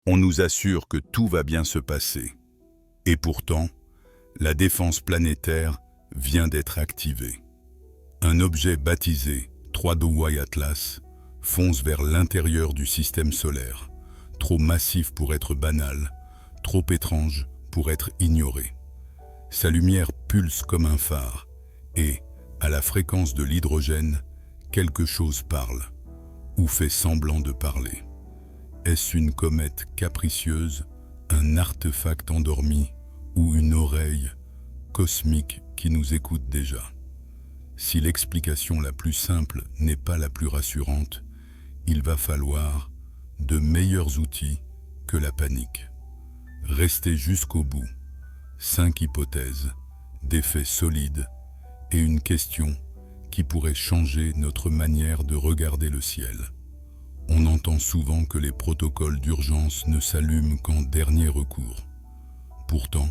On nous assure que tout va bien se passer. Et pourtant, la défense planétaire vient d'être activée. Un objet baptisé 3DY Atlas fonce vers l'intérieur du système solaire, trop massif pour être banal, trop étrange pour être ignoré. Sa lumière pulse comme un phare et, à la fréquence de l'hydrogène, quelque chose parle ou fait semblant de parler. Est-ce une comète capricieuse, un artefact endormi ou une oreille cosmique qui nous écoute déjà? Si l'explication la plus simple n'est pas la plus rassurante, il va falloir de meilleurs outils que la panique. Restez jusqu'au bout. 5 hypothèses, des faits solides et une question qui pourrait changer notre manière de regarder le ciel. On entend souvent que les protocoles d'urgence ne s'allument qu'en dernier recours. Pourtant,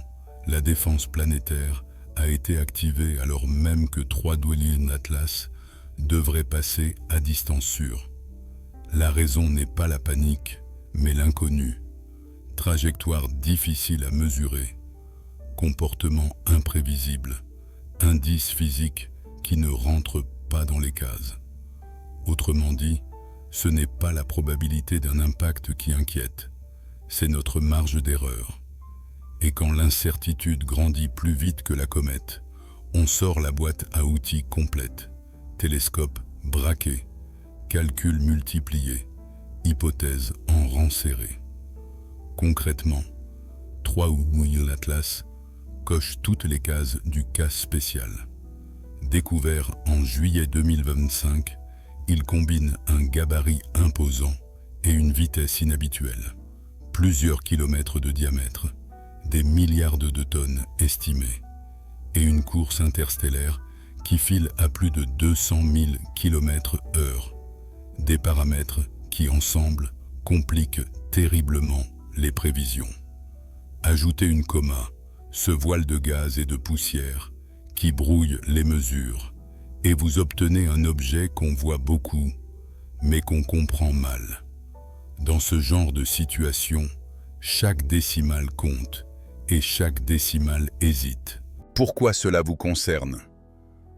la défense planétaire a été activée alors même que 3DY Atlas devrait passer à distance sûre. La raison n'est pas la panique, mais l'inconnu. Trajectoire difficile à mesurer, comportement imprévisible, indices physiques qui ne rentrent pas dans les cases. Autrement dit, ce n'est pas la probabilité d'un impact qui inquiète, c'est notre marge d'erreur. Et quand l'incertitude grandit plus vite que la comète, on sort la boîte à outils complète. Télescope braqué, calculs multipliés, hypothèses en rang serré. Concrètement, 3DY Atlas coche toutes les cases du cas spécial. Découvert en juillet 2025, il combine un gabarit imposant et une vitesse inhabituelle. Plusieurs kilomètres de diamètre, des milliards de tonnes estimées, et une course interstellaire qui file à plus de 200 000 km/h. Des paramètres qui, ensemble, compliquent terriblement les prévisions. Ajoutez une coma, ce voile de gaz et de poussière qui brouille les mesures, et vous obtenez un objet qu'on voit beaucoup, mais qu'on comprend mal. Dans ce genre de situation, chaque décimale compte, et chaque décimale hésite. Pourquoi cela vous concerne?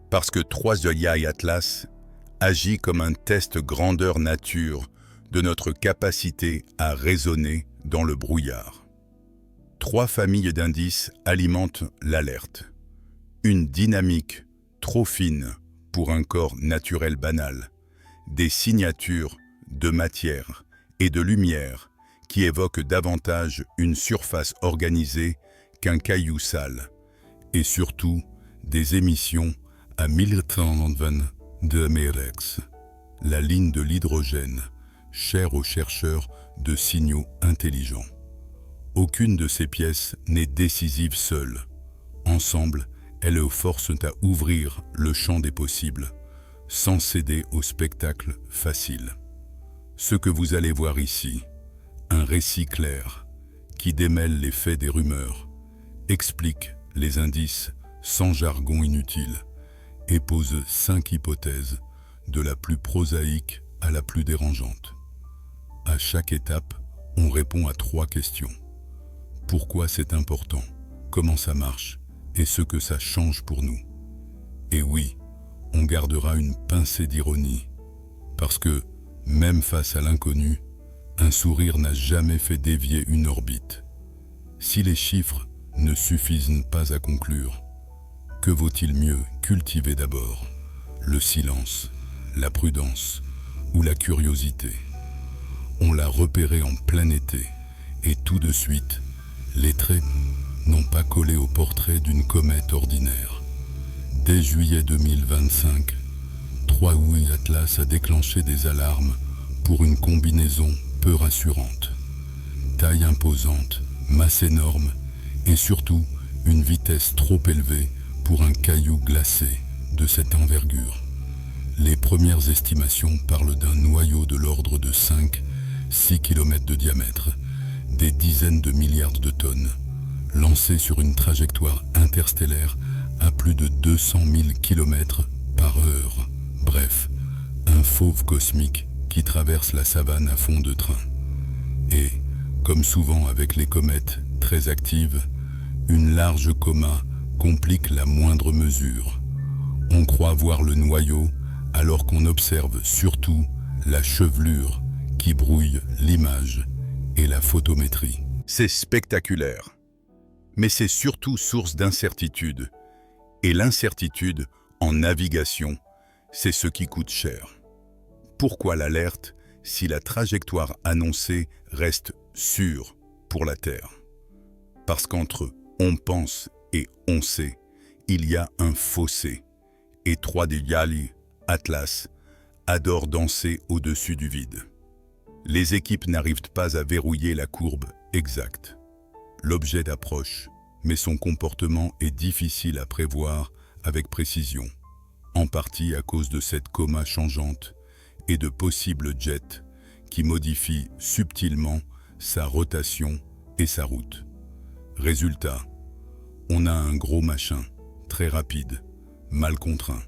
Parce que 3DY Atlas agit comme un test grandeur nature de notre capacité à raisonner dans le brouillard. 3 familles d'indices alimentent l'alerte. Une dynamique trop fine pour un corps naturel banal, des signatures de matière et de lumière qui évoquent davantage une surface organisée qu'un caillou sale, et surtout des émissions à 1030 de MHz, la ligne de l'hydrogène, chère aux chercheurs de signaux intelligents. Aucune de ces pièces n'est décisive seule. Ensemble, elles forcent à ouvrir le champ des possibles, sans céder au spectacle facile. Ce que vous allez voir ici, un récit clair, qui démêle les faits des rumeurs, explique les indices sans jargon inutile, et pose 5 hypothèses, de la plus prosaïque à la plus dérangeante. À chaque étape, on répond à 3 questions. Pourquoi c'est important? Comment ça marche? Et ce que ça change pour nous? Et oui, on gardera une pincée d'ironie, parce que, même face à l'inconnu, un sourire n'a jamais fait dévier une orbite. Si les chiffres ne suffisent pas à conclure, que vaut-il mieux cultiver d'abord? Le silence, la prudence ou la curiosité? On l'a repéré en plein été, et tout de suite, les traits n'ont pas collé au portrait d'une comète ordinaire. Dès juillet 2025, 3DY Atlas a déclenché des alarmes pour une combinaison peu rassurante. Taille imposante, masse énorme et surtout une vitesse trop élevée pour un caillou glacé de cette envergure. Les premières estimations parlent d'un noyau de l'ordre de 5-6 km de diamètre, des dizaines de milliards de tonnes, lancé sur une trajectoire interstellaire à plus de 200 000 km/h. Bref, un fauve cosmique qui traverse la savane à fond de train. Et, Comme souvent avec les comètes très actives, une large coma complique la moindre mesure. On croit voir le noyau alors qu'on observe surtout la chevelure qui brouille l'image et la photométrie. C'est spectaculaire, mais c'est surtout source d'incertitude. Et l'incertitude en navigation, c'est ce qui coûte cher. Pourquoi l'alerte si la trajectoire annoncée reste sûre pour la Terre? Parce qu'entre on pense et on sait, il y a un fossé. Et 3D Yali, Atlas, adore danser au-dessus du vide. Les équipes n'arrivent pas à verrouiller la courbe exacte. L'objet d'approche, mais son comportement est difficile à prévoir avec précision, en partie à cause de cette coma changeante et de possibles jets qui modifient subtilement sa rotation et sa route. Résultat, on a un gros machin, très rapide, mal contraint.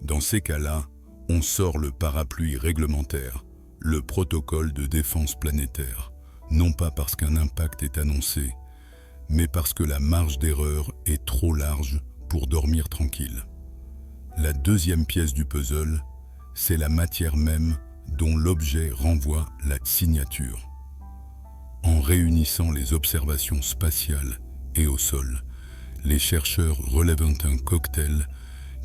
Dans ces cas-là, on sort le parapluie réglementaire, le protocole de défense planétaire, non pas parce qu'un impact est annoncé, mais parce que la marge d'erreur est trop large pour dormir tranquille. La deuxième pièce du puzzle, c'est la matière même dont l'objet renvoie la signature. En réunissant les observations spatiales et au sol, les chercheurs relèvent un cocktail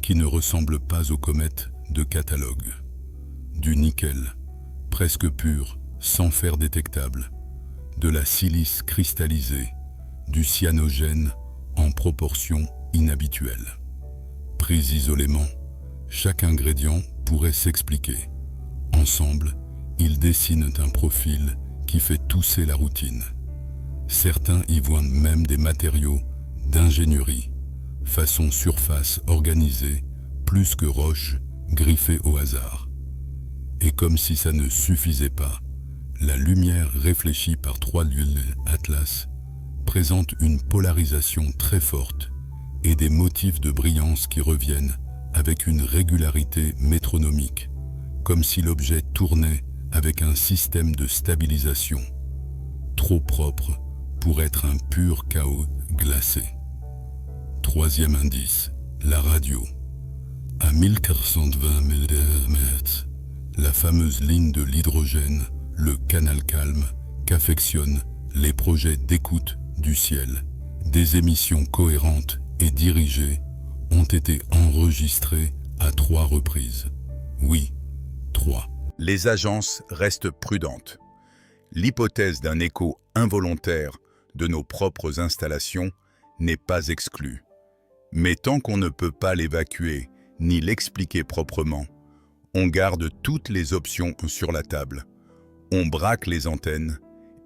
qui ne ressemble pas aux comètes de catalogue. Du nickel, presque pur, sans fer détectable, de la silice cristallisée, du cyanogène en proportion inhabituelle. Pris isolément, chaque ingrédient pourrait s'expliquer. Ensemble, ils dessinent un profil qui fait tousser la routine. Certains y voient même des matériaux d'ingénierie, façon surface organisée, plus que roche griffée au hasard. Et comme si ça ne suffisait pas, la lumière réfléchie par 3D Atlas présente une polarisation très forte et des motifs de brillance qui reviennent avec une régularité métronomique, comme si l'objet tournait avec un système de stabilisation, trop propre pour être un pur chaos glacé. Troisième indice, la radio. À 1420 mm, la fameuse ligne de l'hydrogène, le canal calme, qu'affectionnent les projets d'écoute du ciel. Des émissions cohérentes et dirigées ont été enregistrées à 3 reprises. Oui, 3. Les agences restent prudentes. L'hypothèse d'un écho involontaire de nos propres installations n'est pas exclue. Mais tant qu'on ne peut pas l'évacuer ni l'expliquer proprement, on garde toutes les options sur la table. On braque les antennes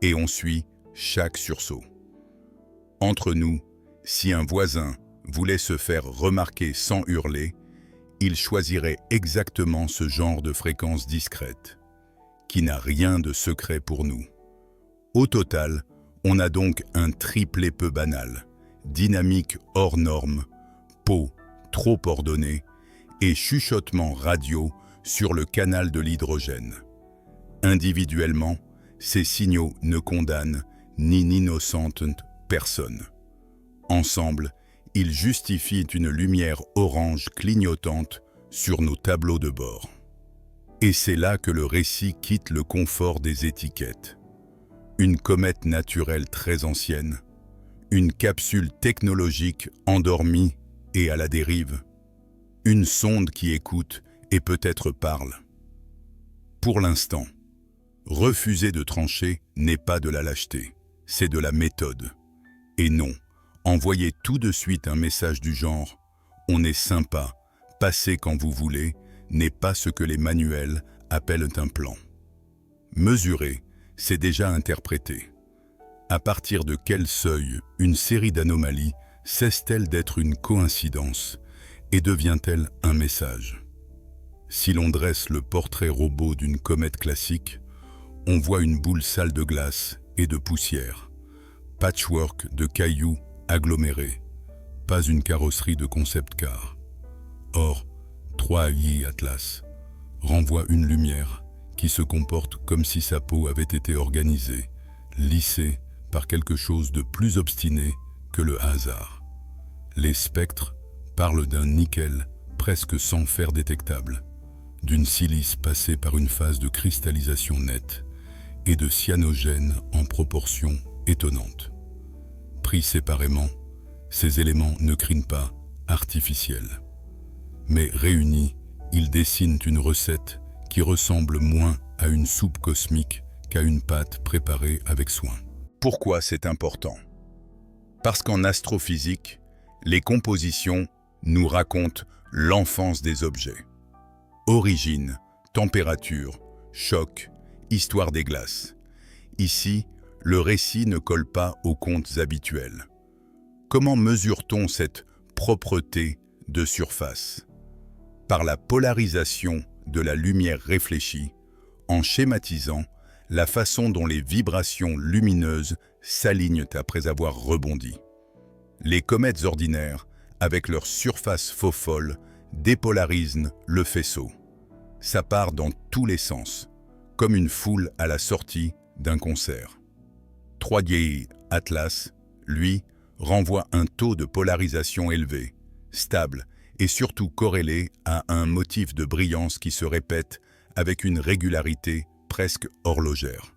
et on suit chaque sursaut. Entre nous, si un voisin voulait se faire remarquer sans hurler, il choisirait exactement ce genre de fréquence discrète, qui n'a rien de secret pour nous. Au total, on a donc un triplet peu banal, dynamique hors norme, pot trop ordonné et chuchotement radio sur le canal de l'hydrogène. Individuellement, ces signaux ne condamnent ni n'innocentent personne. Ensemble, ils justifient une lumière orange clignotante sur nos tableaux de bord. Et c'est là que le récit quitte le confort des étiquettes. Une comète naturelle très ancienne, une capsule technologique endormie et à la dérive, une sonde qui écoute et peut-être parle. Pour l'instant, refuser de trancher n'est pas de la lâcheté, c'est de la méthode. Et non, envoyer tout de suite un message du genre « on est sympa, passez quand vous voulez » n'est pas ce que les manuels appellent un plan. Mesurer, c'est déjà interpréter. À partir de quel seuil une série d'anomalies cesse-t-elle d'être une coïncidence et devient-elle un message? Si l'on dresse le portrait robot d'une comète classique, on voit une boule sale de glace et de poussière, patchwork de cailloux agglomérés, pas une carrosserie de concept car. Or, 3D Atlas renvoie une lumière qui se comporte comme si sa peau avait été organisée, lissés par quelque chose de plus obstiné que le hasard. Les spectres parlent d'un nickel presque sans fer détectable, d'une silice passée par une phase de cristallisation nette et de cyanogène en proportions étonnantes. Pris séparément, ces éléments ne crient pas artificiels. Mais réunis, ils dessinent une recette qui ressemble moins à une soupe cosmique qu'à une pâte préparée avec soin. Pourquoi c'est important? Parce qu'en astrophysique, les compositions nous racontent l'enfance des objets. Origine, température, choc, histoire des glaces. Ici, le récit ne colle pas aux contes habituels. Comment mesure-t-on cette propreté de surface? Par la polarisation de la lumière réfléchie, en schématisant la façon dont les vibrations lumineuses s'alignent après avoir rebondi. Les comètes ordinaires, avec leur surface faux folle, dépolarisent le faisceau. Ça part dans tous les sens, comme une foule à la sortie d'un concert. 3D Atlas, lui, renvoie un taux de polarisation élevé, stable et surtout corrélé à un motif de brillance qui se répète avec une régularité presque horlogère.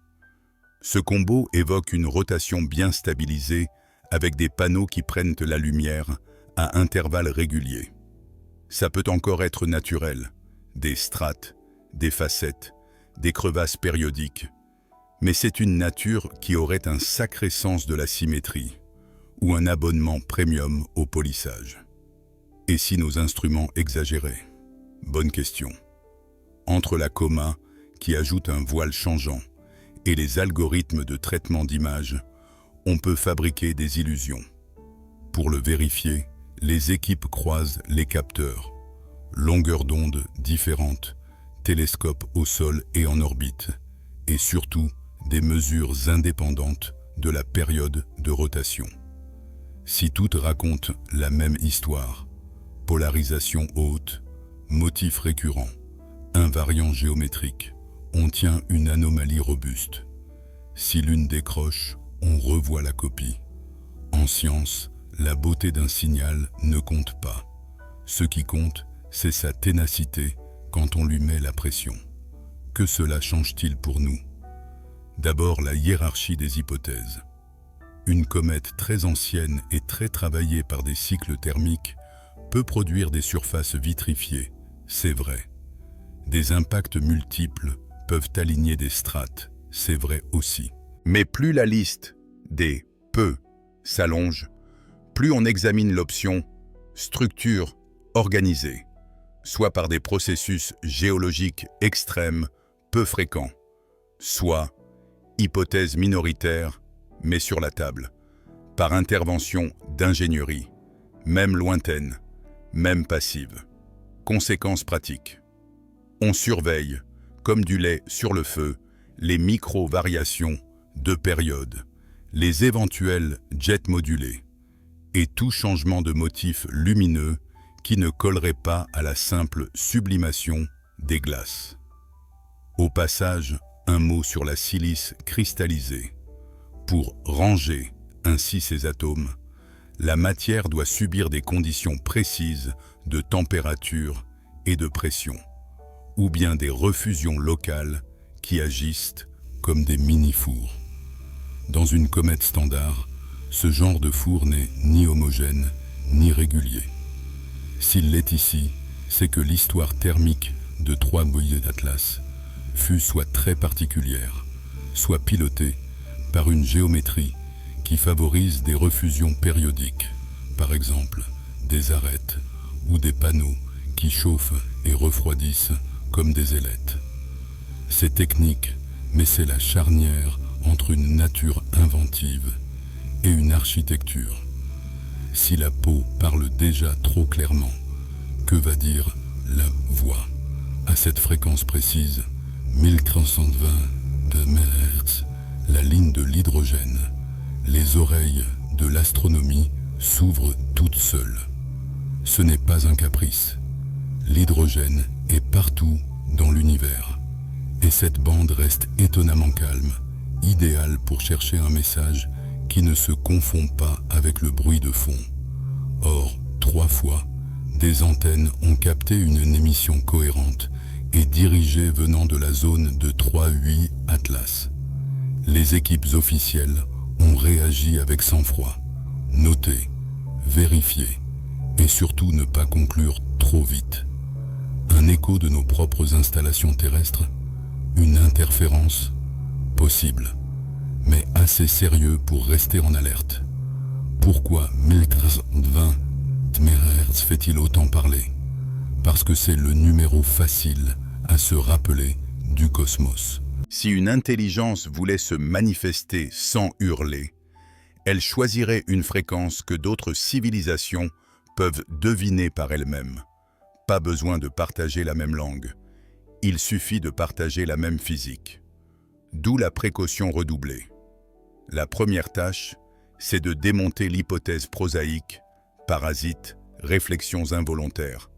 Ce combo évoque une rotation bien stabilisée avec des panneaux qui prennent la lumière à intervalles réguliers. Ça peut encore être naturel, des strates, des facettes, des crevasses périodiques, mais c'est une nature qui aurait un sacré sens de la symétrie ou un abonnement premium au polissage. Et si nos instruments exagéraient? Bonne question. Entre la coma, qui ajoute un voile changeant, et les algorithmes de traitement d'image, on peut fabriquer des illusions. Pour le vérifier, les équipes croisent les capteurs, longueurs d'onde différentes, télescopes au sol et en orbite, et surtout des mesures indépendantes de la période de rotation. Si toutes racontent la même histoire, polarisation haute, motif récurrent, invariant géométrique, on tient une anomalie robuste. Si l'une décroche, on revoit la copie. En science, la beauté d'un signal ne compte pas. Ce qui compte, c'est sa ténacité quand on lui met la pression. Que cela change-t-il pour nous? D'abord, la hiérarchie des hypothèses. Une comète très ancienne et très travaillée par des cycles thermiques peut produire des surfaces vitrifiées, c'est vrai. Des impacts multiples peuvent aligner des strates, c'est vrai aussi. Mais plus la liste des « peu » s'allonge, plus on examine l'option « structure organisée », soit par des processus géologiques extrêmes peu fréquents, soit hypothèse minoritaire, mais sur la table, par intervention d'ingénierie, même lointaine, même passive. Conséquences pratiques. On surveille, comme du lait sur le feu, les micro-variations de période, les éventuels jets modulés, et tout changement de motif lumineux qui ne collerait pas à la simple sublimation des glaces. Au passage, un mot sur la silice cristallisée. Pour ranger ainsi ces atomes, la matière doit subir des conditions précises de température et de pression, ou bien des refusions locales qui agissent comme des mini-fours. Dans une comète standard, ce genre de four n'est ni homogène ni régulier. S'il l'est ici, c'est que l'histoire thermique de 3D Atlas fut soit très particulière, soit pilotée par une géométrie qui favorise des refusions périodiques, par exemple des arêtes ou des panneaux qui chauffent et refroidissent comme des ailettes. C'est technique, mais c'est la charnière entre une nature inventive et une architecture. Si la peau parle déjà trop clairement, que va dire la voix? À cette fréquence précise, 1320 MHz, la ligne de l'hydrogène, les oreilles de l'astronomie s'ouvrent toutes seules. Ce n'est pas un caprice. L'hydrogène est partout dans l'univers. Et cette bande reste étonnamment calme, idéal pour chercher un message qui ne se confond pas avec le bruit de fond. Or, 3 fois, des antennes ont capté une émission cohérente et dirigée venant de la zone de 3-8 Atlas. Les équipes officielles ont réagi avec sang-froid. Noter, vérifier et surtout ne pas conclure trop vite. Un écho de nos propres installations terrestres, une interférence possible, mais assez sérieux pour rester en alerte. Pourquoi 1320 MHz fait-il autant parler? Parce que c'est le numéro facile à se rappeler du cosmos. Si une intelligence voulait se manifester sans hurler, elle choisirait une fréquence que d'autres civilisations peuvent deviner par elles-mêmes. Pas besoin de partager la même langue. Il suffit de partager la même physique. D'où la précaution redoublée. La première tâche, c'est de démonter l'hypothèse prosaïque, parasite, réflexions involontaires,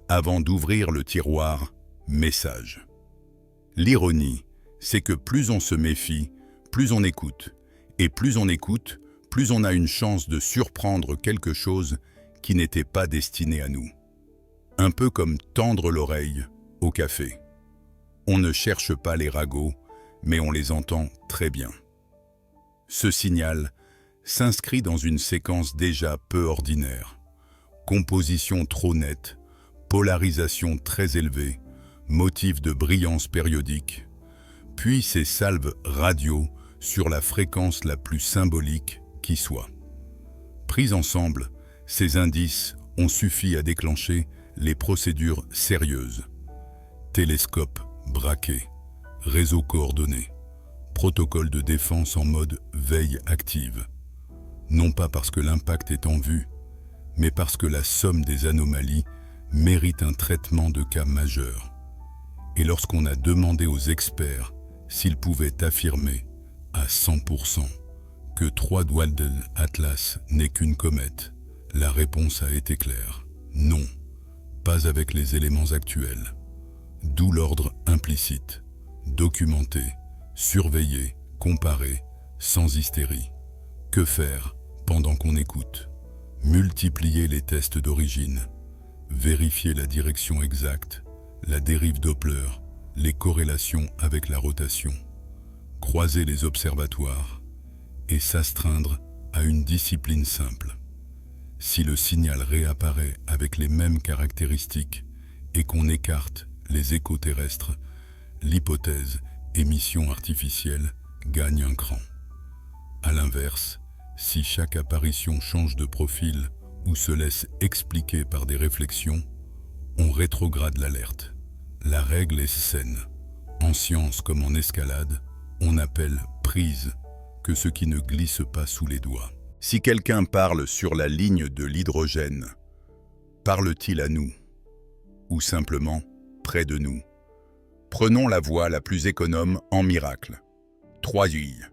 avant d'ouvrir le tiroir « message ». L'ironie, c'est que plus on se méfie, plus on écoute. Et plus on écoute, plus on a une chance de surprendre quelque chose qui n'était pas destiné à nous. Un peu comme tendre l'oreille au café. On ne cherche pas les ragots, mais on les entend très bien. Ce signal s'inscrit dans une séquence déjà peu ordinaire. Composition trop nette, polarisation très élevée, motif de brillance périodique, puis ces salves radio sur la fréquence la plus symbolique qui soit. Pris ensemble, ces indices ont suffi à déclencher les procédures sérieuses. Télescope braqué, réseau coordonné, protocole de défense en mode veille active. Non pas parce que l'impact est en vue, mais parce que la somme des anomalies mérite un traitement de cas majeur. Et lorsqu'on a demandé aux experts s'ils pouvaient affirmer à 100% que 3-Dwalden Atlas n'est qu'une comète, la réponse a été claire. Non, pas avec les éléments actuels. D'où l'ordre implicite. Documenter, surveiller, comparer, sans hystérie. Que faire pendant qu'on écoute? Multiplier les tests d'origine. Vérifier la direction exacte, la dérive Doppler, les corrélations avec la rotation. Croiser les observatoires et s'astreindre à une discipline simple. Si le signal réapparaît avec les mêmes caractéristiques et qu'on écarte les échos terrestres, l'hypothèse émission artificielle gagne un cran. À l'inverse, si chaque apparition change de profil ou se laisse expliquer par des réflexions, on rétrograde l'alerte. La règle est saine. En science comme en escalade, on appelle prise que ce qui ne glisse pas sous les doigts. Si quelqu'un parle sur la ligne de l'hydrogène, parle-t-il à nous? Ou simplement près de nous? Prenons la voie la plus économe en miracle. 3-8.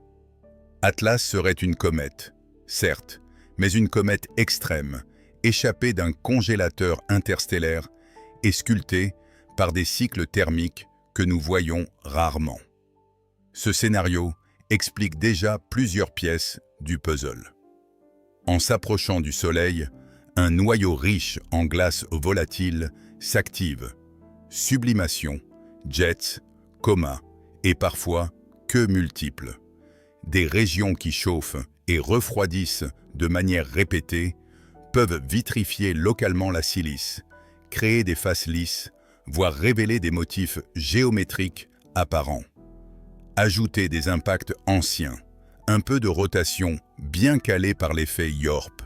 Atlas serait une comète, certes, mais une comète extrême, échappée d'un congélateur interstellaire et sculptée par des cycles thermiques que nous voyons rarement. Ce scénario explique déjà plusieurs pièces du puzzle. En s'approchant du Soleil, un noyau riche en glace volatile s'active. Sublimation, jets, coma et parfois queues multiples. Des régions qui chauffent et refroidissent de manière répétée peuvent vitrifier localement la silice, créer des faces lisses, voire révéler des motifs géométriques apparents. Ajouter des impacts anciens, un peu de rotation bien calée par l'effet Yorp,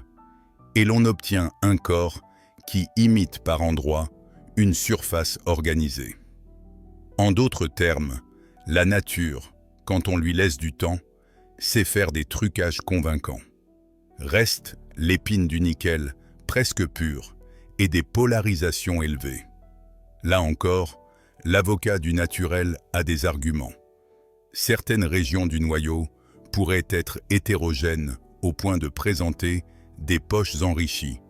et l'on obtient un corps qui imite par endroits une surface organisée. En d'autres termes, la nature, quand on lui laisse du temps, sait faire des trucages convaincants. Reste l'épine du nickel, presque pure, et des polarisations élevées. Là encore, l'avocat du naturel a des arguments. Certaines régions du noyau pourraient être hétérogènes au point de présenter des poches enrichies,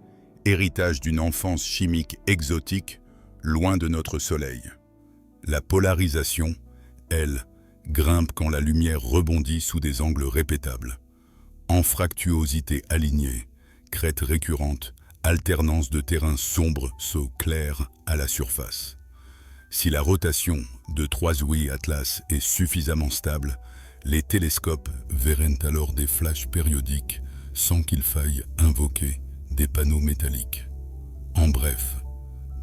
héritage d'une enfance chimique exotique loin de notre Soleil. La polarisation, elle, grimpe quand la lumière rebondit sous des angles répétables. Anfractuosité alignée, crête récurrente, alternance de terrains sombres, sauts clairs à la surface. Si la rotation de 3 Atlas est suffisamment stable, les télescopes verraient alors des flashs périodiques sans qu'il faille invoquer des panneaux métalliques. En bref,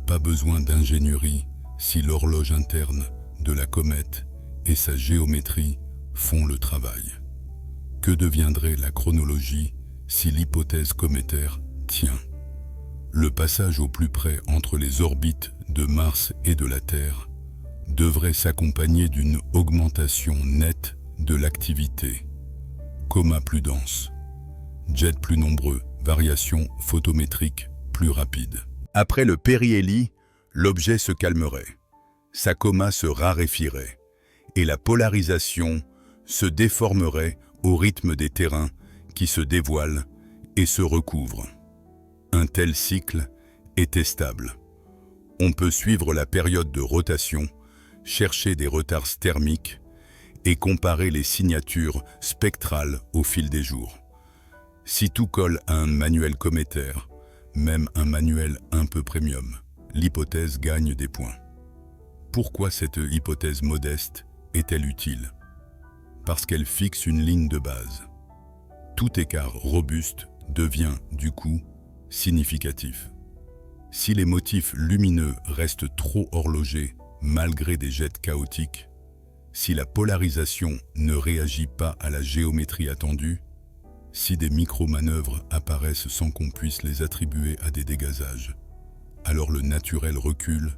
pas besoin d'ingénierie si l'horloge interne de la comète et sa géométrie font le travail. Que deviendrait la chronologie si l'hypothèse cométaire tient? Le passage au plus près entre les orbites de Mars et de la Terre devrait s'accompagner d'une augmentation nette de l'activité. Coma plus dense, jets plus nombreux, variations photométriques plus rapides. Après le périhélie, l'objet se calmerait, sa coma se raréfierait et la polarisation se déformerait au rythme des terrains qui se dévoilent et se recouvrent. Un tel cycle est stable. On peut suivre la période de rotation, chercher des retards thermiques et comparer les signatures spectrales au fil des jours. Si tout colle à un manuel cométaire, même un manuel un peu premium, l'hypothèse gagne des points. Pourquoi cette hypothèse modeste est-elle utile? Parce qu'elle fixe une ligne de base. Tout écart robuste devient, du coup, significatif. Si les motifs lumineux restent trop horlogés malgré des jets chaotiques, si la polarisation ne réagit pas à la géométrie attendue, si des micro-manœuvres apparaissent sans qu'on puisse les attribuer à des dégazages, alors le naturel recule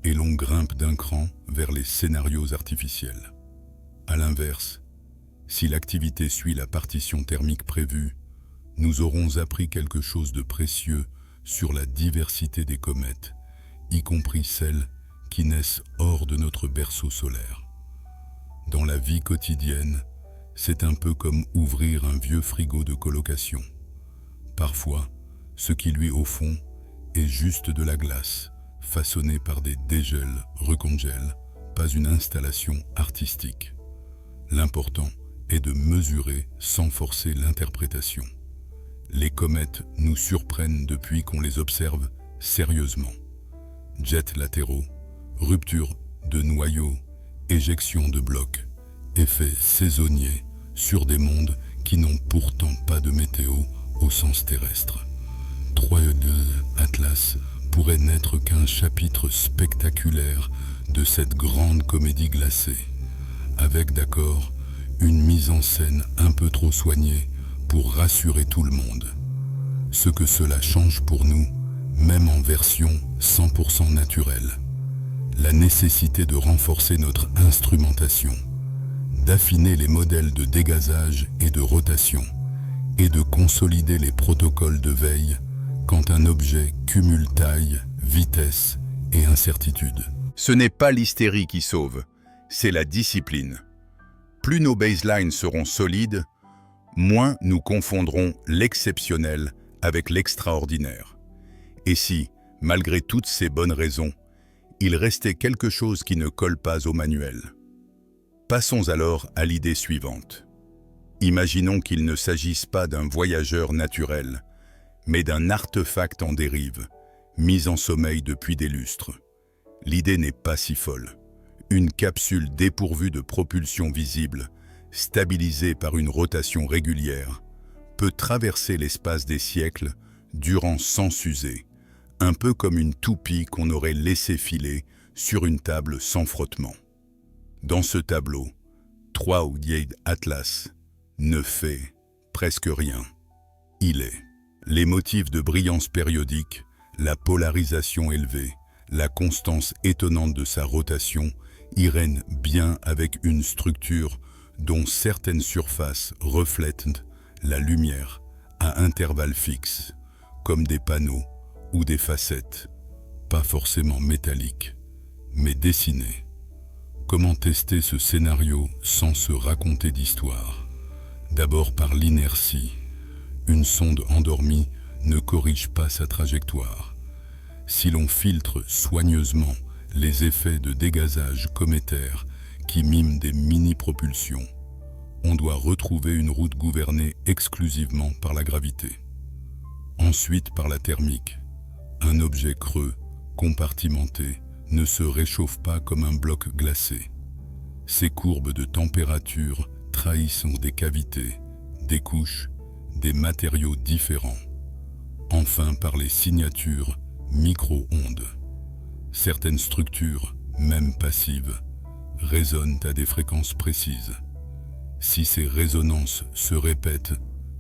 et l'on grimpe d'un cran vers les scénarios artificiels. À l'inverse, si l'activité suit la partition thermique prévue, nous aurons appris quelque chose de précieux sur la diversité des comètes, y compris celles qui naissent hors de notre berceau solaire. Dans la vie quotidienne, c'est un peu comme ouvrir un vieux frigo de colocation. Parfois, ce qui lui au fond est juste de la glace, façonnée par des dégels recongèles, pas une installation artistique. L'important est de mesurer sans forcer l'interprétation. Les comètes nous surprennent depuis qu'on les observe sérieusement. Jets latéraux, rupture de noyaux, éjection de blocs, effets saisonniers sur des mondes qui n'ont pourtant pas de météo au sens terrestre. 3 Atlas pourrait n'être qu'un chapitre spectaculaire de cette grande comédie glacée, avec d'accord une mise en scène un peu trop soignée pour rassurer tout le monde. Ce que cela change pour nous, même en version 100% naturelle. La nécessité de renforcer notre instrumentation, d'affiner les modèles de dégazage et de rotation, et de consolider les protocoles de veille quand un objet cumule taille, vitesse et incertitude. Ce n'est pas l'hystérie qui sauve, c'est la discipline. Plus nos baselines seront solides, moins nous confondrons l'exceptionnel avec l'extraordinaire. Et si, malgré toutes ces bonnes raisons, il restait quelque chose qui ne colle pas au manuel? Passons alors à l'idée suivante. Imaginons qu'il ne s'agisse pas d'un voyageur naturel, mais d'un artefact en dérive, mis en sommeil depuis des lustres. L'idée n'est pas si folle. Une capsule dépourvue de propulsion visible, stabilisée par une rotation régulière, peut traverser l'espace des siècles durant sans s'user, un peu comme une toupie qu'on aurait laissé filer sur une table sans frottement. Dans ce tableau, 3 Atlas ne fait presque rien. Il est les motifs de brillance périodique, la polarisation élevée, la constance étonnante de sa rotation irène bien avec une structure dont certaines surfaces reflètent la lumière à intervalles fixes, comme des panneaux ou des facettes, pas forcément métalliques, mais dessinées. Comment tester ce scénario sans se raconter d'histoire? D'abord par l'inertie. Une sonde endormie ne corrige pas sa trajectoire. Si l'on filtre soigneusement les effets de dégazage cométaire qui miment des mini-propulsions. On doit retrouver une route gouvernée exclusivement par la gravité. Ensuite par la thermique. Un objet creux, compartimenté, ne se réchauffe pas comme un bloc glacé. Ces courbes de température trahissent des cavités, des couches, des matériaux différents. Enfin par les signatures micro-ondes. Certaines structures, même passives, résonnent à des fréquences précises. Si ces résonances se répètent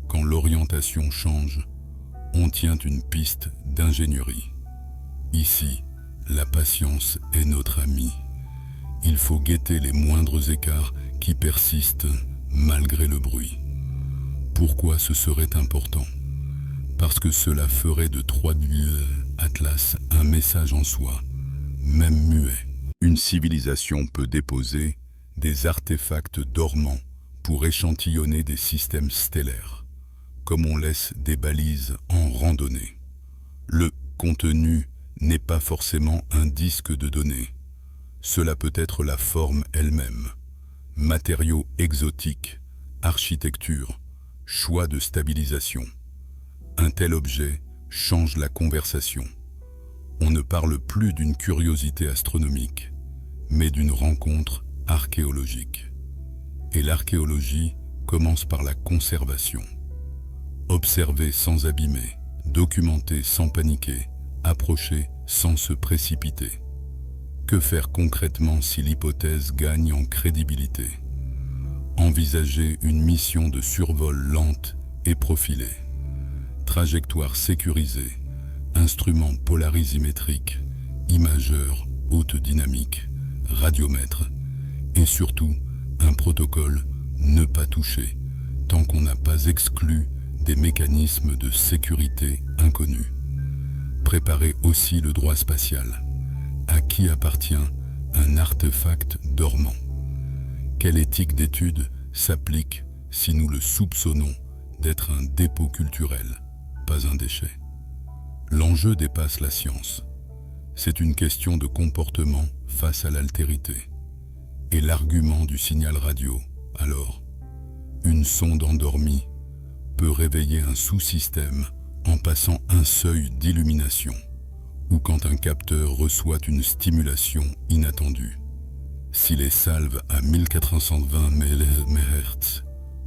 quand l'orientation change, on tient une piste d'ingénierie. Ici, la patience est notre amie. Il faut guetter les moindres écarts qui persistent malgré le bruit. Pourquoi ce serait important? Parce que cela ferait de 3D Atlas un message en soi, même muet. Une civilisation peut déposer des artefacts dormants pour échantillonner des systèmes stellaires, comme on laisse des balises en randonnée. Le contenu n'est pas forcément un disque de données. Cela peut être la forme elle-même, matériaux exotiques, architecture, choix de stabilisation. Un tel objet change la conversation. On ne parle plus d'une curiosité astronomique, mais d'une rencontre archéologique. Et l'archéologie commence par la conservation. Observer sans abîmer, documenter sans paniquer, approcher sans se précipiter. Que faire concrètement si l'hypothèse gagne en crédibilité? Envisager une mission de survol lente et profilée. Trajectoire sécurisée, instruments polarimétriques, imageurs, haute dynamique, radiomètre et surtout un protocole ne pas toucher tant qu'on n'a pas exclu des mécanismes de sécurité inconnus. Préparer aussi le droit spatial. À qui appartient un artefact dormant? Quelle éthique d'étude s'applique si nous le soupçonnons d'être un dépôt culturel, pas un déchet? L'enjeu dépasse la science. C'est une question de comportement face à l'altérité. Et l'argument du signal radio, alors, une sonde endormie peut réveiller un sous-système en passant un seuil d'illumination, ou quand un capteur reçoit une stimulation inattendue. Si les salves à 1420 MHz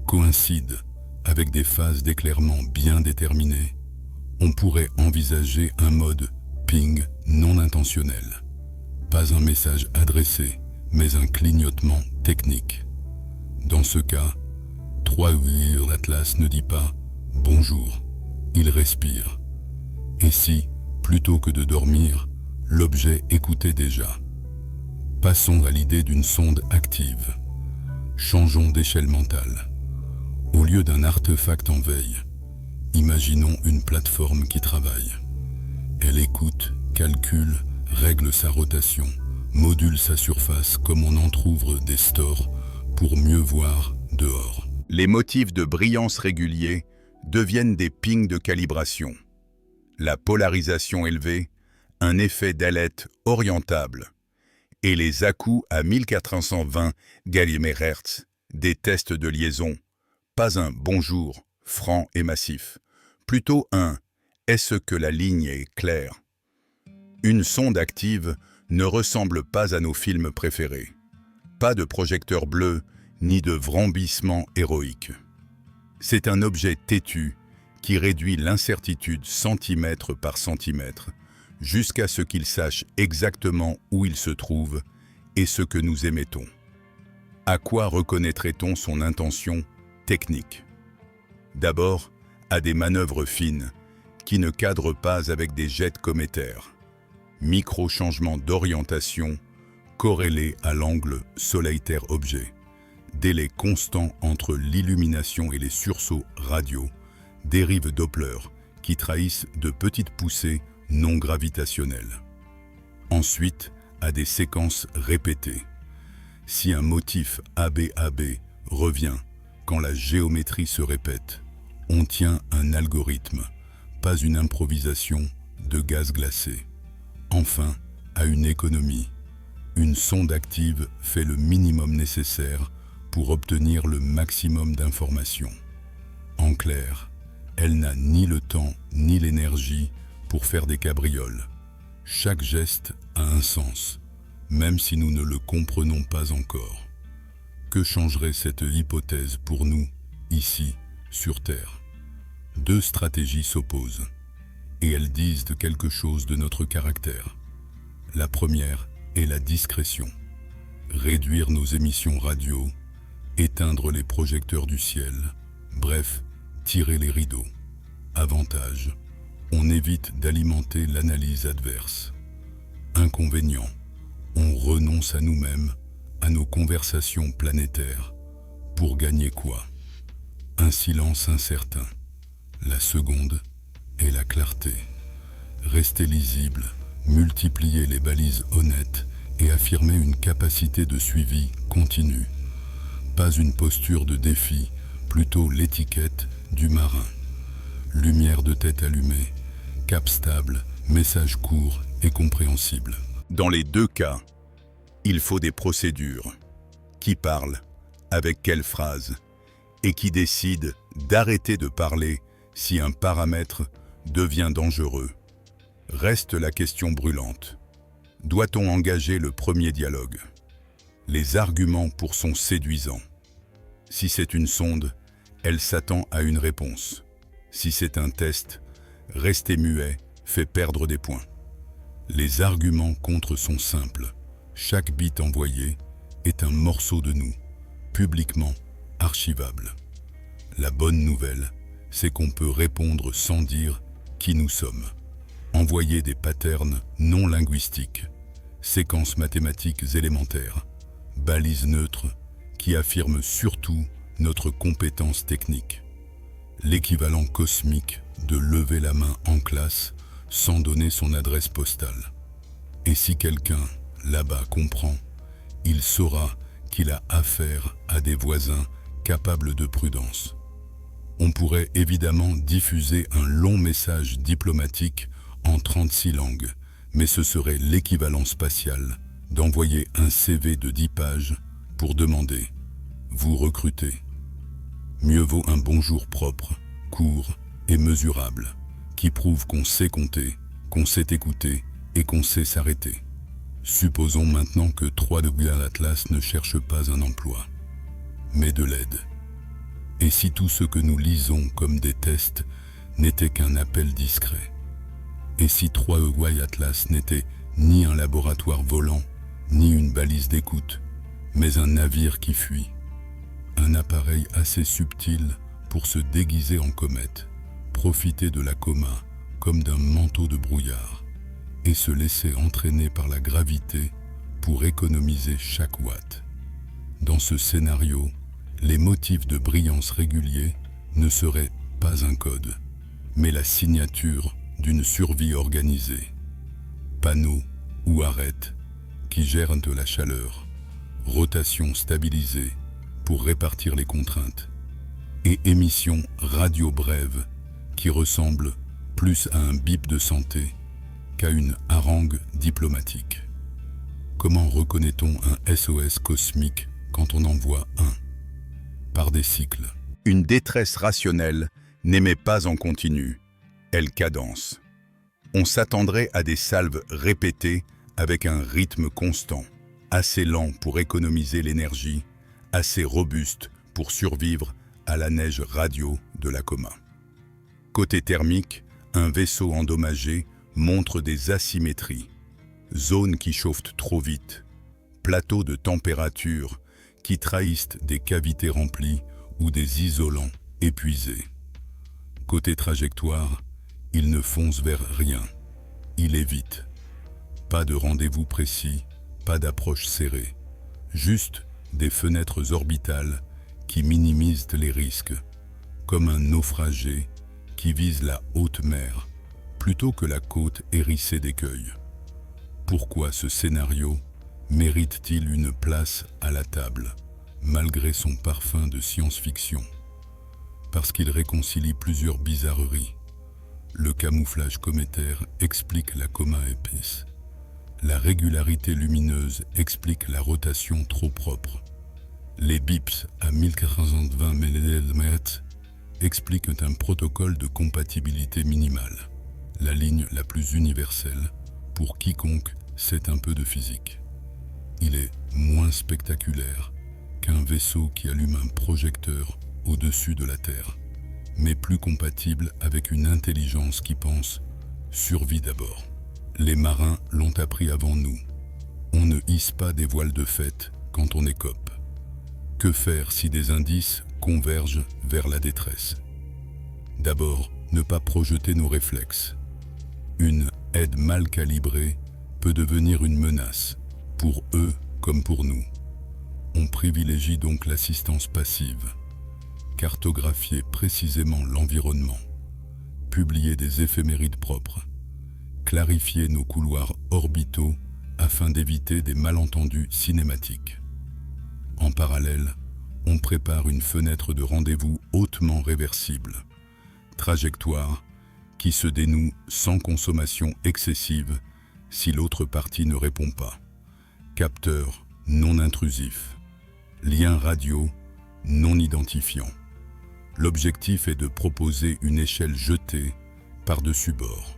coïncident avec des phases d'éclairement bien déterminées, on pourrait envisager un mode ping non intentionnel. Pas un message adressé, mais un clignotement technique. Dans ce cas, 3D Atlas ne dit pas « bonjour », il respire. Et si, plutôt que de dormir, l'objet écoutait déjà? Passons à l'idée d'une sonde active. Changeons d'échelle mentale. Au lieu d'un artefact en veille, imaginons une plateforme qui travaille. Elle écoute, calcule, règle sa rotation, module sa surface comme on entrouvre des stores pour mieux voir dehors. Les motifs de brillance réguliers deviennent des pings de calibration. La polarisation élevée, un effet d'ailette orientable. Et les à-coups à 1420 MHz, des tests de liaison. Pas un « bonjour » franc et massif. Plutôt un « est-ce que la ligne est claire ?» Une sonde active ne ressemble pas à nos films préférés. Pas de projecteur bleu, ni de vrombissement héroïque. C'est un objet têtu qui réduit l'incertitude centimètre par centimètre jusqu'à ce qu'il sache exactement où il se trouve et ce que nous émettons. À quoi reconnaîtrait-on son intention technique? D'abord, à des manœuvres fines qui ne cadrent pas avec des jets cométaires. Micro-changements d'orientation corrélés à l'angle Soleil-Terre-Objet. Délai constant entre l'illumination et les sursauts radio, dérives Doppler qui trahissent de petites poussées non gravitationnelles. Ensuite, à des séquences répétées. Si un motif ABAB revient quand la géométrie se répète, on tient un algorithme, pas une improvisation de gaz glacé. Enfin, à une économie. Une sonde active fait le minimum nécessaire pour obtenir le maximum d'informations. En clair, elle n'a ni le temps ni l'énergie pour faire des cabrioles. Chaque geste a un sens, même si nous ne le comprenons pas encore. Que changerait cette hypothèse pour nous, ici, sur Terre? Deux stratégies s'opposent, et elles disent quelque chose de notre caractère. La première est la discrétion. Réduire nos émissions radio, éteindre les projecteurs du ciel, bref, tirer les rideaux. Avantage, on évite d'alimenter l'analyse adverse. Inconvénient, on renonce à nous-mêmes, à nos conversations planétaires. Pour gagner quoi? Un silence incertain. La seconde est la clarté. Rester lisible, multiplier les balises honnêtes et affirmer une capacité de suivi continu. Pas une posture de défi, plutôt l'étiquette du marin. Lumière de tête allumée, cap stable, message court et compréhensible. Dans les deux cas, il faut des procédures. Qui parle, avec quelle phrase, et qui décide d'arrêter de parler si un paramètre devient dangereux. Reste la question brûlante. Doit-on engager le premier dialogue? Les arguments pour sont séduisants. Si c'est une sonde, elle s'attend à une réponse. Si c'est un test, rester muet fait perdre des points. Les arguments contre sont simples. Chaque bit envoyé est un morceau de nous, publiquement archivable. La bonne nouvelle, c'est qu'on peut répondre sans dire qui nous sommes. Envoyer des patterns non linguistiques, séquences mathématiques élémentaires, balises neutres qui affirment surtout notre compétence technique. L'équivalent cosmique de lever la main en classe sans donner son adresse postale. Et si quelqu'un, là-bas, comprend, il saura qu'il a affaire à des voisins capables de prudence. On pourrait évidemment diffuser un long message diplomatique en 36 langues, mais ce serait l'équivalent spatial d'envoyer un CV de 10 pages pour demander « Vous recrutez ». Mieux vaut un bonjour propre, court et mesurable, qui prouve qu'on sait compter, qu'on sait écouter et qu'on sait s'arrêter. Supposons maintenant que 3W Atlas ne cherche pas un emploi, mais de l'aide. Et si tout ce que nous lisons comme des tests n'était qu'un appel discret? Et si 3W Atlas n'était ni un laboratoire volant, ni une balise d'écoute, mais un navire qui fuit? Un appareil assez subtil pour se déguiser en comète, profiter de la coma comme d'un manteau de brouillard, et se laisser entraîner par la gravité pour économiser chaque watt. Dans ce scénario, les motifs de brillance réguliers ne seraient pas un code, mais la signature d'une survie organisée. Panneaux ou arêtes qui gèrent de la chaleur, rotation stabilisée pour répartir les contraintes, et émissions radio brèves qui ressemblent plus à un bip de santé qu'à une harangue diplomatique. Comment reconnaît-on un SOS cosmique quand on en voit un? Par des cycles. Une détresse rationnelle n'émet pas en continu, elle cadence. On s'attendrait à des salves répétées avec un rythme constant, assez lent pour économiser l'énergie, assez robuste pour survivre à la neige radio de la coma. Côté thermique, un vaisseau endommagé montre des asymétries, zones qui chauffent trop vite, plateaux de température qui trahissent des cavités remplies ou des isolants épuisés. Côté trajectoire, il ne fonce vers rien, il évite. Pas de rendez-vous précis, pas d'approche serrée, juste des fenêtres orbitales qui minimisent les risques, comme un naufragé qui vise la haute mer plutôt que la côte hérissée d'écueils. Pourquoi ce scénario mérite-t-il une place à la table, malgré son parfum de science-fiction? Parce qu'il réconcilie plusieurs bizarreries. Le camouflage cométaire explique la coma épaisse. La régularité lumineuse explique la rotation trop propre. Les bips à 1420 mm expliquent un protocole de compatibilité minimale, la ligne la plus universelle pour quiconque sait un peu de physique. Il est moins spectaculaire qu'un vaisseau qui allume un projecteur au-dessus de la Terre, mais plus compatible avec une intelligence qui pense survie d'abord. Les marins l'ont appris avant nous. On ne hisse pas des voiles de fête quand on écope. Que faire si des indices convergent vers la détresse? D'abord, ne pas projeter nos réflexes. Une aide mal calibrée peut devenir une menace, pour eux comme pour nous. On privilégie donc l'assistance passive. Cartographier précisément l'environnement. Publier des éphémérides propres. Clarifier nos couloirs orbitaux afin d'éviter des malentendus cinématiques. En parallèle, on prépare une fenêtre de rendez-vous hautement réversible. Trajectoire qui se dénoue sans consommation excessive si l'autre partie ne répond pas. Capteur non intrusif. Lien radio non identifiant. L'objectif est de proposer une échelle jetée par-dessus bord,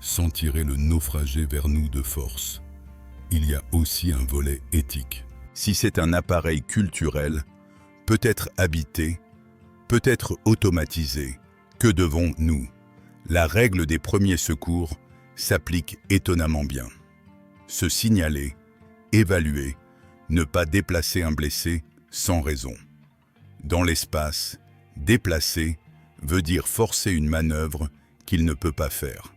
sans tirer le naufragé vers nous de force. Il y a aussi un volet éthique. Si c'est un appareil culturel, peut-être habité, peut-être automatisé, que devons-nous? La règle des premiers secours s'applique étonnamment bien. Se signaler, évaluer, ne pas déplacer un blessé sans raison. Dans l'espace, déplacer veut dire forcer une manœuvre qu'il ne peut pas faire.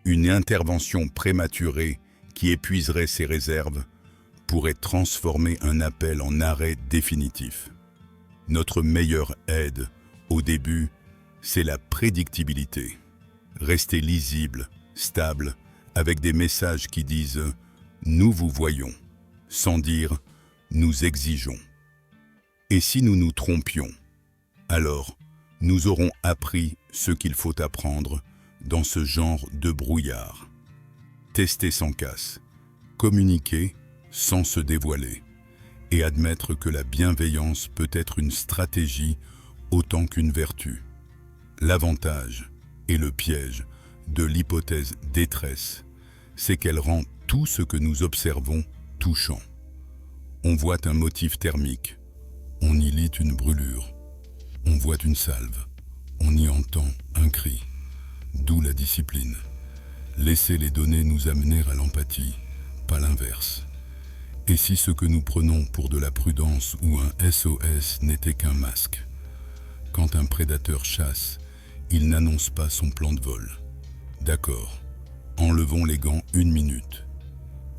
Une intervention prématurée qui épuiserait ses réserves pourrait transformer un appel en arrêt définitif. Notre meilleure aide, au début, c'est la prédictibilité. Rester lisible, stable, avec des messages qui disent « nous vous voyons », sans dire « nous exigeons ». Et si nous nous trompions, alors nous aurons appris ce qu'il faut apprendre dans ce genre de brouillard. Tester sans casse, communiquer sans se dévoiler, et admettre que la bienveillance peut être une stratégie autant qu'une vertu. L'avantage et le piège de l'hypothèse détresse, c'est qu'elle rend tout ce que nous observons touchant. On voit un motif thermique, on y lit une brûlure, on voit une salve, on y entend un cri. D'où la discipline. Laisser les données nous amener à l'empathie, pas l'inverse. Et si ce que nous prenons pour de la prudence ou un SOS n'était qu'un masque? Quand un prédateur chasse, il n'annonce pas son plan de vol. D'accord, enlevons les gants 1 minute.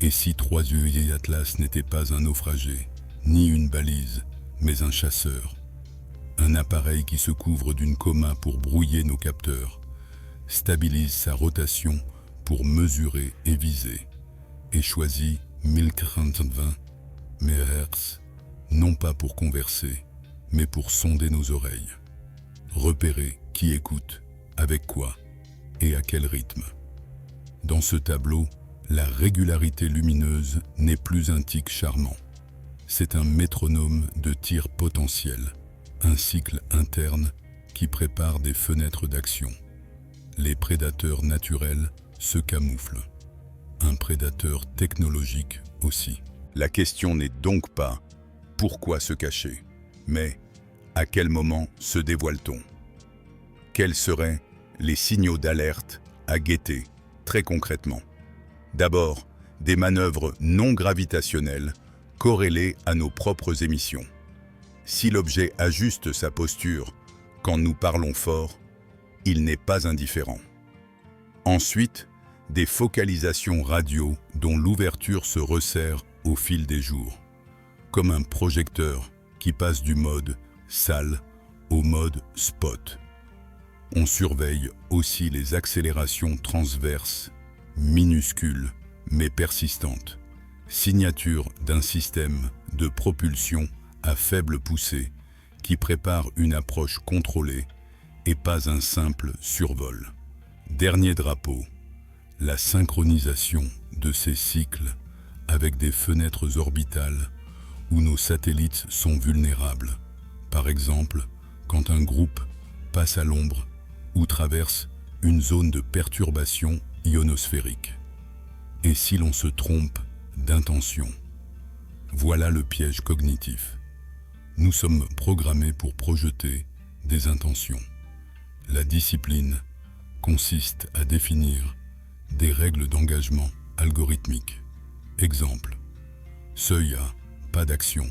Et si 3 œillets Atlas n'était pas un naufragé, ni une balise, mais un chasseur? Un appareil qui se couvre d'une coma pour brouiller nos capteurs, stabilise sa rotation pour mesurer et viser, et choisit 1420 MHz, non pas pour converser, mais pour sonder nos oreilles. Repérer qui écoute, avec quoi et à quel rythme. Dans ce tableau, la régularité lumineuse n'est plus un tic charmant. C'est un métronome de tir potentiel, un cycle interne qui prépare des fenêtres d'action. Les prédateurs naturels se camouflent. Un prédateur technologique aussi. La question n'est donc pas « pourquoi se cacher ?», mais « à quel moment se dévoile-t-on » Quels seraient les signaux d'alerte à guetter, très concrètement? D'abord, des manœuvres non gravitationnelles corrélées à nos propres émissions. Si l'objet ajuste sa posture quand nous parlons fort, il n'est pas indifférent. Ensuite, des focalisations radio dont l'ouverture se resserre au fil des jours, comme un projecteur qui passe du mode salle au mode spot. On surveille aussi les accélérations transverses, minuscules mais persistantes, signature d'un système de propulsion à faible poussée qui prépare une approche contrôlée et pas un simple survol. Dernier drapeau, la synchronisation de ces cycles avec des fenêtres orbitales où nos satellites sont vulnérables. Par exemple, quand un groupe passe à l'ombre ou traverse une zone de perturbation ionosphérique. Et si l'on se trompe d'intention? Voilà le piège cognitif. Nous sommes programmés pour projeter des intentions. La discipline consiste à définir des règles d'engagement algorithmiques. Exemple: seuil A, pas d'action,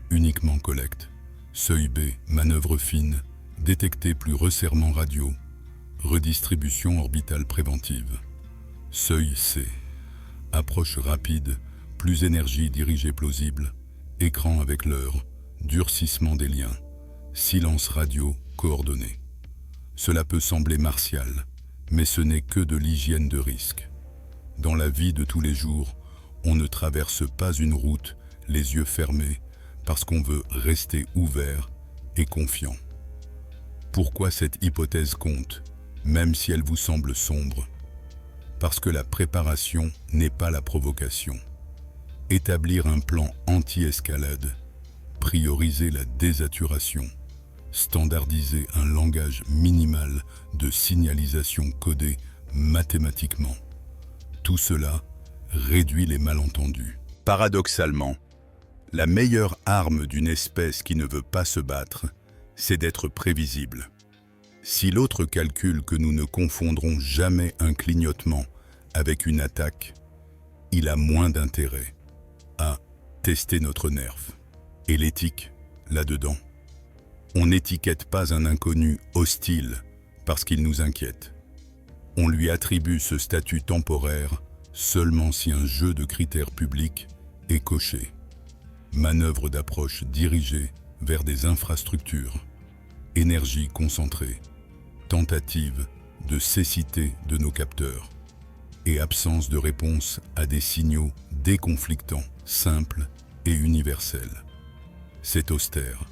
uniquement collecte. Seuil B, manœuvre fine, détecter plus resserrement radio, redistribution orbitale préventive. Seuil C, approche rapide, plus énergie dirigée plausible, écran avec l'heure, durcissement des liens, silence radio coordonné. Cela peut sembler martial, mais ce n'est que de l'hygiène de risque. Dans la vie de tous les jours, on ne traverse pas une route les yeux fermés parce qu'on veut rester ouvert et confiant. Pourquoi cette hypothèse compte, même si elle vous semble sombre? Parce que la préparation n'est pas la provocation. Établir un plan anti-escalade, prioriser la désaturation, standardiser un langage minimal de signalisation codé mathématiquement. Tout cela réduit les malentendus. Paradoxalement, la meilleure arme d'une espèce qui ne veut pas se battre, c'est d'être prévisible. Si l'autre calcule que nous ne confondrons jamais un clignotement avec une attaque, il a moins d'intérêt à tester notre nerf. Et l'éthique, là-dedans? On n'étiquette pas un inconnu hostile parce qu'il nous inquiète. On lui attribue ce statut temporaire seulement si un jeu de critères publics est coché. Manœuvre d'approche dirigée vers des infrastructures, énergie concentrée, tentative de cécité de nos capteurs et absence de réponse à des signaux déconflictants, simples et universels. C'est austère,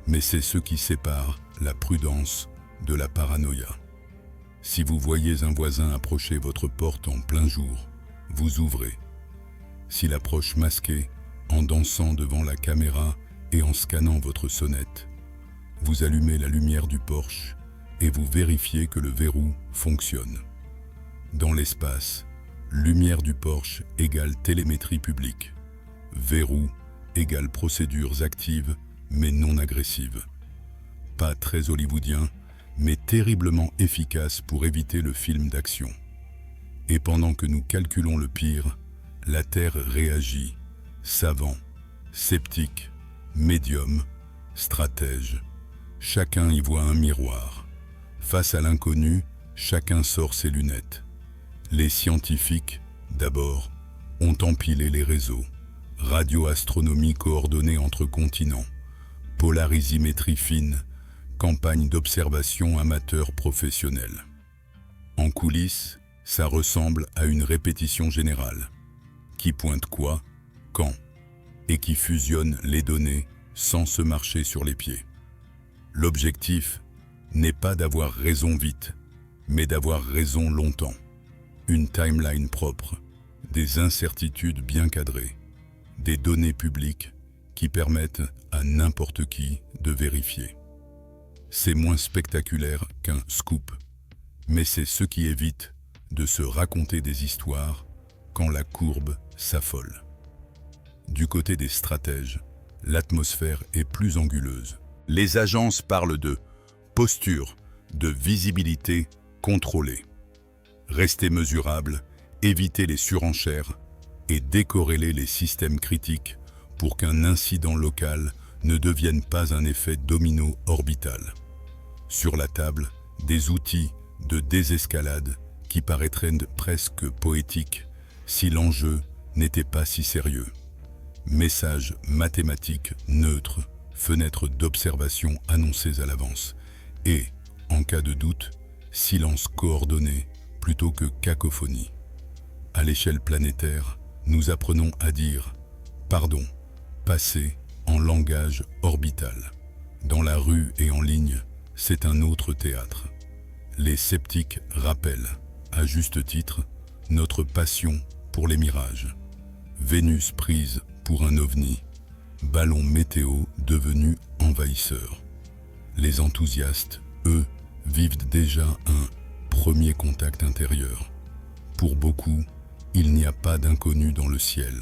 mais c'est ce qui sépare la prudence de la paranoïa. Si vous voyez un voisin approcher votre porte en plein jour, vous ouvrez. S'il approche masqué, en dansant devant la caméra et en scannant votre sonnette, vous allumez la lumière du porche et vous vérifiez que le verrou fonctionne. Dans l'espace, lumière du porche égale télémétrie publique. Verrou égale procédures actives mais non agressives. Pas très hollywoodien, mais terriblement efficace pour éviter le film d'action. Et pendant que nous calculons le pire, la Terre réagit, savant, sceptique, médium, stratège. Chacun y voit un miroir. Face à l'inconnu, chacun sort ses lunettes. Les scientifiques, d'abord, ont empilé les réseaux. Radioastronomie coordonnée entre continents. Polarimétrie fine. Campagne d'observation amateur professionnelle. En coulisses, ça ressemble à une répétition générale. Qui pointe quoi, quand, et qui fusionne les données sans se marcher sur les pieds. L'objectif n'est pas d'avoir raison vite, mais d'avoir raison longtemps. Une timeline propre, des incertitudes bien cadrées, des données publiques qui permettent à n'importe qui de vérifier. C'est moins spectaculaire qu'un scoop, mais c'est ce qui évite de se raconter des histoires quand la courbe s'affole. Du côté des stratèges, l'atmosphère est plus anguleuse. Les agences parlent de posture, de visibilité contrôlée. Rester mesurable, éviter les surenchères et décorréler les systèmes critiques pour qu'un incident local ne devienne pas un effet domino orbital. Sur la table, des outils de désescalade qui paraîtraient presque poétiques si l'enjeu n'était pas si sérieux. Messages mathématiques neutres, fenêtres d'observation annoncées à l'avance et, en cas de doute, silence coordonné plutôt que cacophonie. À l'échelle planétaire, nous apprenons à dire « pardon » passé en langage orbital. Dans la rue et en ligne, c'est un autre théâtre. Les sceptiques rappellent, à juste titre, notre passion pour les mirages. Vénus prise pour un ovni, ballon météo devenu envahisseur. Les enthousiastes, eux, vivent déjà un premier contact intérieur. Pour beaucoup, il n'y a pas d'inconnu dans le ciel,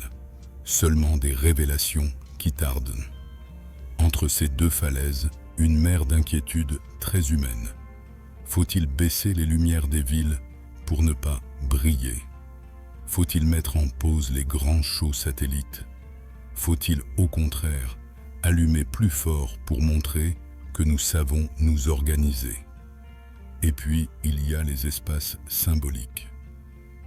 seulement des révélations qui tardent. Entre ces deux falaises, une mer d'inquiétude très humaine. Faut-il baisser les lumières des villes pour ne pas briller? Faut-il mettre en pause les grands shows satellites? Faut-il au contraire allumer plus fort pour montrer que nous savons nous organiser? Et puis, il y a les espaces symboliques.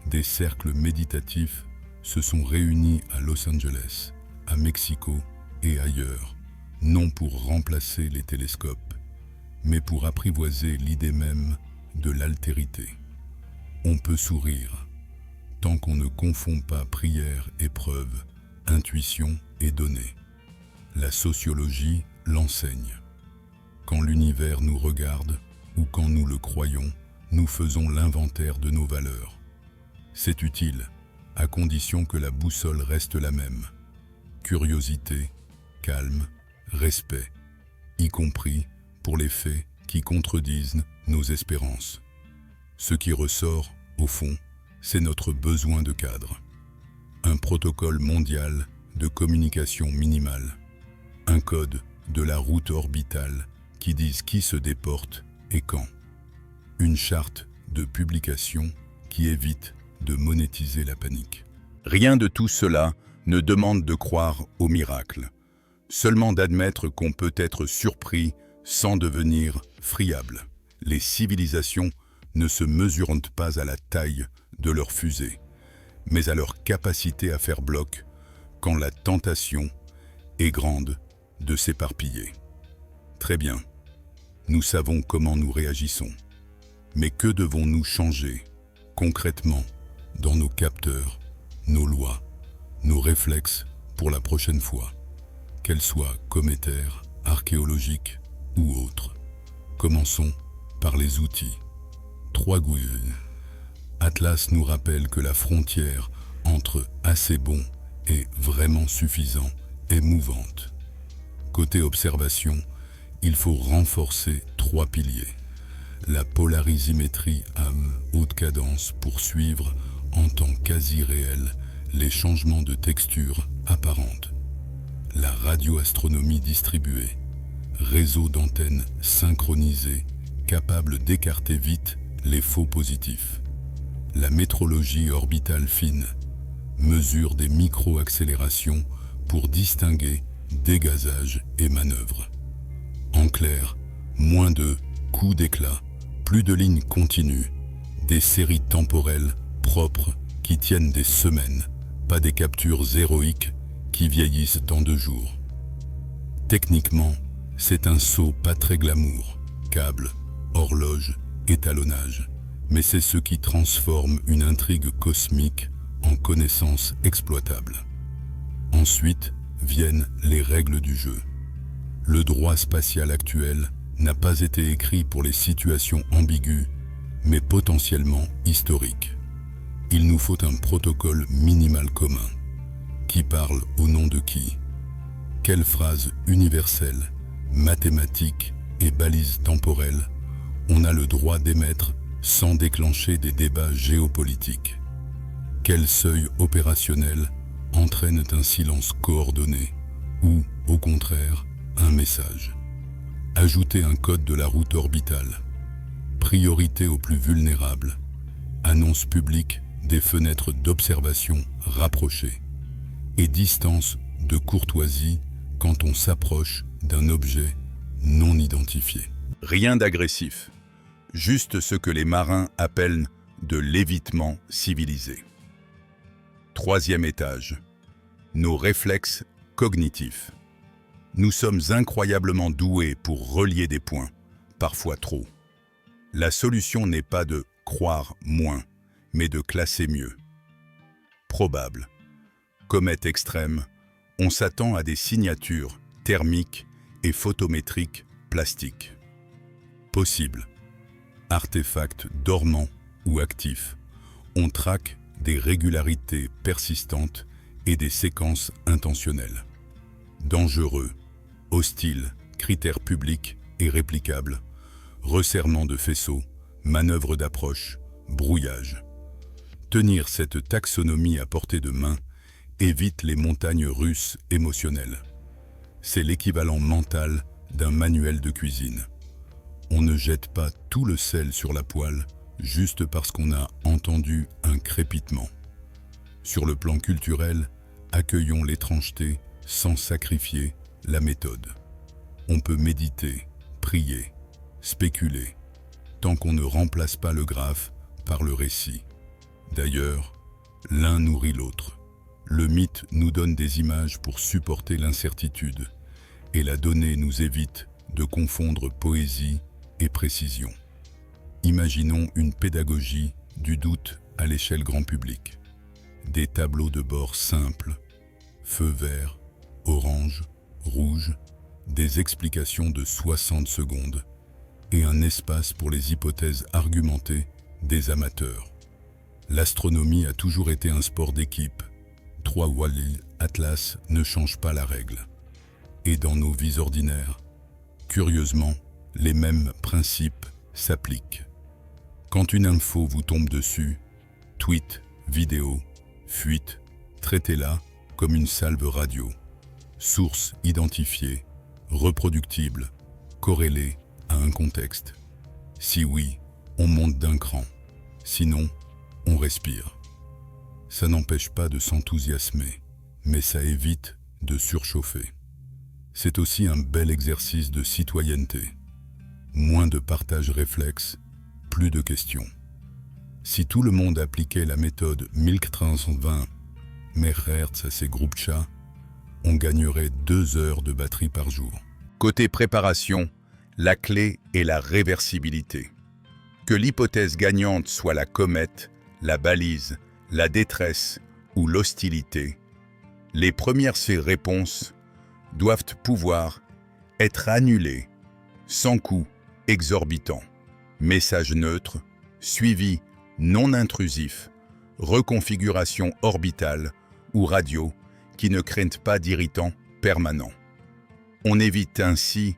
Des cercles méditatifs se sont réunis à Los Angeles, à Mexico et ailleurs, non pour remplacer les télescopes, mais pour apprivoiser l'idée même de l'altérité. On peut sourire, tant qu'on ne confond pas prière et preuve, intuition et données. La sociologie l'enseigne. Quand l'univers nous regarde, ou quand nous le croyons, nous faisons l'inventaire de nos valeurs. C'est utile, à condition que la boussole reste la même. Curiosité, calme, respect, y compris pour les faits qui contredisent nos espérances. Ce qui ressort, au fond, c'est notre besoin de cadre. Un protocole mondial de communication minimale. Un code de la route orbitale qui dise qui se déporte et quand. Une charte de publication qui évite de monétiser la panique. Rien de tout cela ne demande de croire au miracle, seulement d'admettre qu'on peut être surpris sans devenir friable. Les civilisations ne se mesurent pas à la taille de leurs fusées, mais à leur capacité à faire bloc quand la tentation est grande de s'éparpiller. Très bien, nous savons comment nous réagissons, mais que devons-nous changer concrètement dans nos capteurs, nos lois, nos réflexes pour la prochaine fois, qu'elles soient cométaires, archéologiques ou autres? Commençons par les outils. 3 gouilles. Atlas nous rappelle que la frontière entre assez bon et vraiment suffisant est mouvante. Côté observation, il faut renforcer 3 piliers. La polarimétrie à haute cadence pour suivre en temps quasi réel les changements de texture apparentes. La radioastronomie distribuée, réseau d'antennes synchronisées capable d'écarter vite les faux positifs. La métrologie orbitale fine, mesure des micro-accélérations pour distinguer dégazage et manœuvre. En clair, moins de coups d'éclat, plus de lignes continues, des séries temporelles propres qui tiennent des semaines, pas des captures héroïques qui vieillissent en 2 jours. Techniquement, c'est un saut pas très glamour, câble, horloge, étalonnage, mais c'est ce qui transforme une intrigue cosmique en connaissance exploitable. Ensuite viennent les règles du jeu. Le droit spatial actuel n'a pas été écrit pour les situations ambiguës, mais potentiellement historiques. Il nous faut un protocole minimal commun. Qui parle au nom de qui? Quelles phrases universelles, mathématiques et balises temporelles on a le droit d'émettre sans déclencher des débats géopolitiques? Quel seuil opérationnel entraîne un silence coordonné ou, au contraire, un message? Ajouter un code de la route orbitale. Priorité aux plus vulnérables. Annonce publique des fenêtres d'observation rapprochées. Et distance de courtoisie quand on s'approche d'un objet non identifié. Rien d'agressif, juste ce que les marins appellent de l'évitement civilisé. 3e étage, nos réflexes cognitifs. Nous sommes incroyablement doués pour relier des points, parfois trop. La solution n'est pas de croire moins, mais de classer mieux. Probable. Comète extrême, on s'attend à des signatures thermiques et photométriques plastiques. Possible. Artefacts dormants ou actifs. On traque des régularités persistantes et des séquences intentionnelles. Dangereux, hostile, critères publics et réplicables, resserrement de faisceaux, manœuvres d'approche, brouillage. Tenir cette taxonomie à portée de main évite les montagnes russes émotionnelles. C'est l'équivalent mental d'un manuel de cuisine. On ne jette pas tout le sel sur la poêle juste parce qu'on a entendu un crépitement. Sur le plan culturel, accueillons l'étrangeté sans sacrifier la méthode. On peut méditer, prier, spéculer, tant qu'on ne remplace pas le graphe par le récit. D'ailleurs, l'un nourrit l'autre. Le mythe nous donne des images pour supporter l'incertitude, et la donnée nous évite de confondre poésie et précision. Imaginons une pédagogie du doute à l'échelle grand public. Des tableaux de bord simples, feu vert, orange, rouge, des explications de 60 secondes et un espace pour les hypothèses argumentées des amateurs. L'astronomie a toujours été un sport d'équipe. 3 Wally Atlas ne change pas la règle. Et dans nos vies ordinaires, curieusement, les mêmes principes s'appliquent. Quand une info vous tombe dessus, tweet, vidéo, fuite, traitez-la comme une salve radio. Source identifiée, reproductible, corrélée à un contexte. Si oui, on monte d'un cran. Sinon, on respire. Ça n'empêche pas de s'enthousiasmer, mais ça évite de surchauffer. C'est aussi un bel exercice de citoyenneté. Moins de partage réflexe, plus de questions. Si tout le monde appliquait la méthode 1320 MHz à ses groupes chats, on gagnerait 2 heures de batterie par jour. Côté préparation, la clé est la réversibilité. Que l'hypothèse gagnante soit la comète, la balise, la détresse ou l'hostilité, les premières réponses doivent pouvoir être annulées sans coût exorbitant. Message neutre, suivi non intrusif, reconfiguration orbitale ou radio qui ne craignent pas d'irritants permanents. On évite ainsi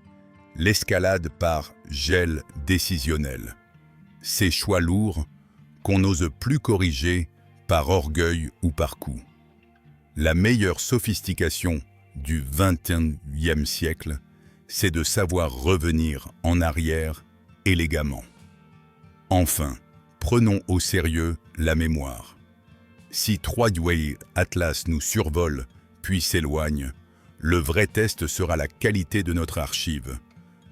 l'escalade par gel décisionnel. Ces choix lourds qu'on n'ose plus corriger par orgueil ou par coup. La meilleure sophistication du XXIe siècle, c'est de savoir revenir en arrière élégamment. Enfin, prenons au sérieux la mémoire. Si 3 Wally Atlas nous survolent puis s'éloignent, le vrai test sera la qualité de notre archive.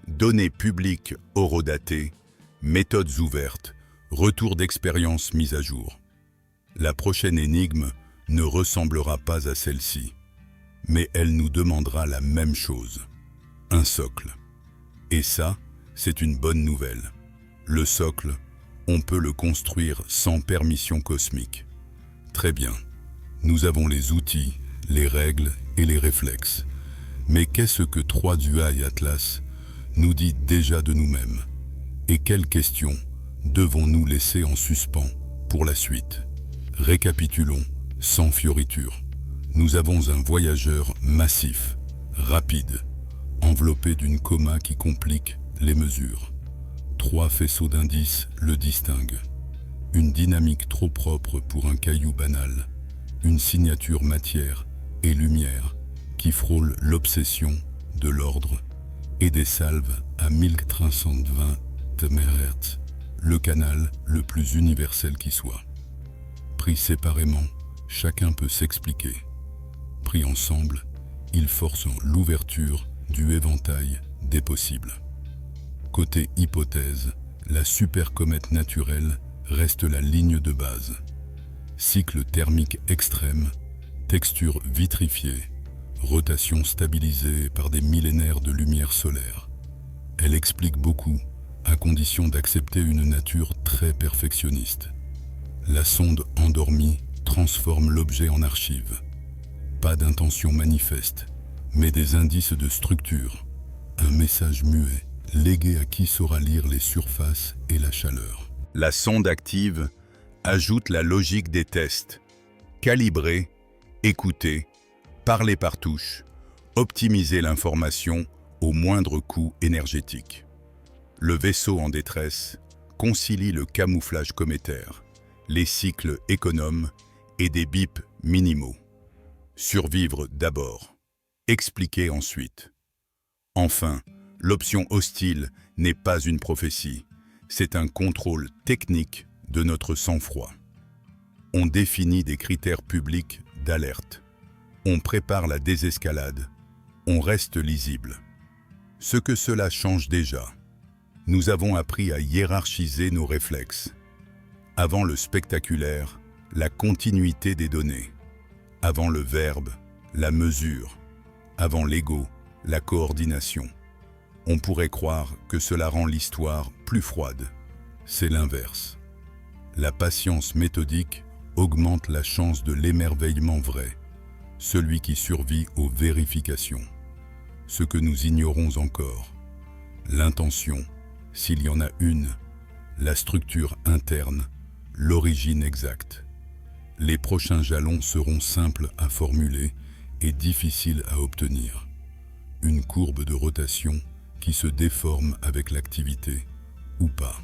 Données publiques horodatées, méthodes ouvertes, retours d'expérience mis à jour. La prochaine énigme ne ressemblera pas à celle-ci, mais elle nous demandera la même chose, un socle. Et ça, c'est une bonne nouvelle. Le socle, on peut le construire sans permission cosmique. Très bien, nous avons les outils, les règles et les réflexes. Mais qu'est-ce que 3 Wally Atlas nous dit déjà de nous-mêmes? Et quelles questions devons-nous laisser en suspens pour la suite? Récapitulons, sans fioriture. Nous avons un voyageur massif, rapide, enveloppé d'une coma qui complique les mesures. 3 faisceaux d'indices le distinguent. Une dynamique trop propre pour un caillou banal. Une signature matière et lumière qui frôle l'obsession de l'ordre. Et des salves à 1320 MHz, le canal le plus universel qui soit. Pris séparément, chacun peut s'expliquer. Pris ensemble, ils forcent l'ouverture du éventail des possibles. Côté hypothèse, la supercomète naturelle reste la ligne de base. Cycle thermique extrême, texture vitrifiée, rotation stabilisée par des millénaires de lumière solaire. Elle explique beaucoup, à condition d'accepter une nature très perfectionniste. La sonde endormie transforme l'objet en archive. Pas d'intention manifeste, mais des indices de structure. Un message muet, légué à qui saura lire les surfaces et la chaleur. La sonde active Ajoute la logique des tests. Calibrer, écouter, parler par touche, optimiser l'information au moindre coût énergétique. Le vaisseau en détresse concilie le camouflage cométaire, les cycles économes et des bips minimaux. Survivre d'abord, expliquer ensuite. Enfin, l'option hostile n'est pas une prophétie, c'est un contrôle technique de notre sang-froid. On définit des critères publics d'alerte. On prépare la désescalade. On reste lisible. Ce que cela change déjà. Nous avons appris à hiérarchiser nos réflexes. Avant le spectaculaire, la continuité des données. Avant le verbe, la mesure. Avant l'ego, la coordination. On pourrait croire que cela rend l'histoire plus froide. C'est l'inverse. La patience méthodique augmente la chance de l'émerveillement vrai, celui qui survit aux vérifications. Ce que nous ignorons encore, l'intention, s'il y en a une, la structure interne, l'origine exacte. Les prochains jalons seront simples à formuler et difficiles à obtenir. Une courbe de rotation qui se déforme avec l'activité, ou pas.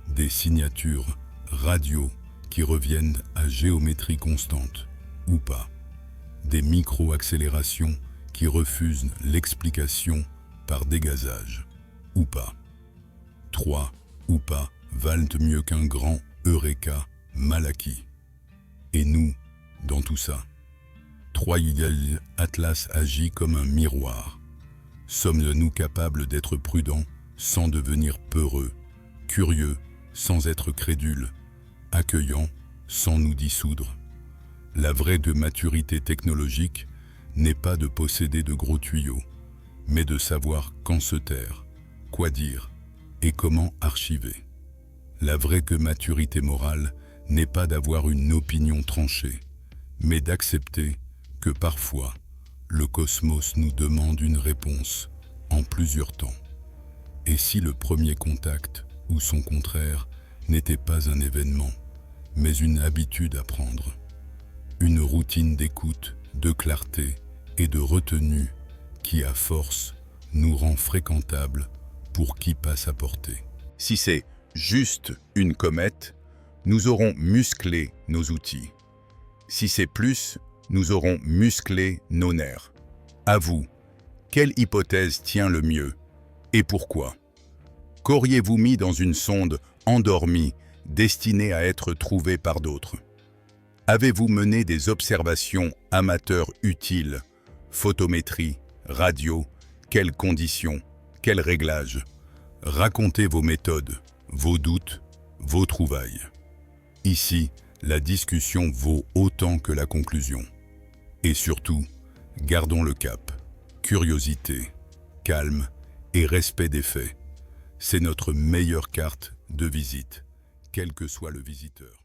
Des signatures radio qui reviennent à géométrie constante, ou pas. Des micro-accélérations qui refusent l'explication par dégazage, ou pas. 3 ou pas valent mieux qu'un grand Eureka mal acquis. Et nous, dans tout ça, 3 Atlas agit comme un miroir. Sommes-nous capables d'être prudents sans devenir peureux, curieux sans être crédules, accueillants sans nous dissoudre? La vraie maturité technologique n'est pas de posséder de gros tuyaux, mais de savoir quand se taire, quoi dire et comment archiver. La vraie maturité morale n'est pas d'avoir une opinion tranchée, mais d'accepter que parfois, le cosmos nous demande une réponse en plusieurs temps. Et si le premier contact, ou son contraire, n'était pas un événement, mais une habitude à prendre, une routine d'écoute, de clarté et de retenue qui, à force, nous rend fréquentables pour qui passe à portée. Si c'est juste une comète, nous aurons musclé nos outils. Si c'est plus, nous aurons musclé nos nerfs. À vous, quelle hypothèse tient le mieux et pourquoi? Qu'auriez-vous mis dans une sonde endormie, destinée à être trouvée par d'autres? Avez-vous mené des observations amateurs utiles? Photométrie, radio, quelles conditions, quels réglages? Racontez vos méthodes, vos doutes, vos trouvailles. Ici, la discussion vaut autant que la conclusion. Et surtout, gardons le cap. Curiosité, calme et respect des faits. C'est notre meilleure carte de visite, quel que soit le visiteur.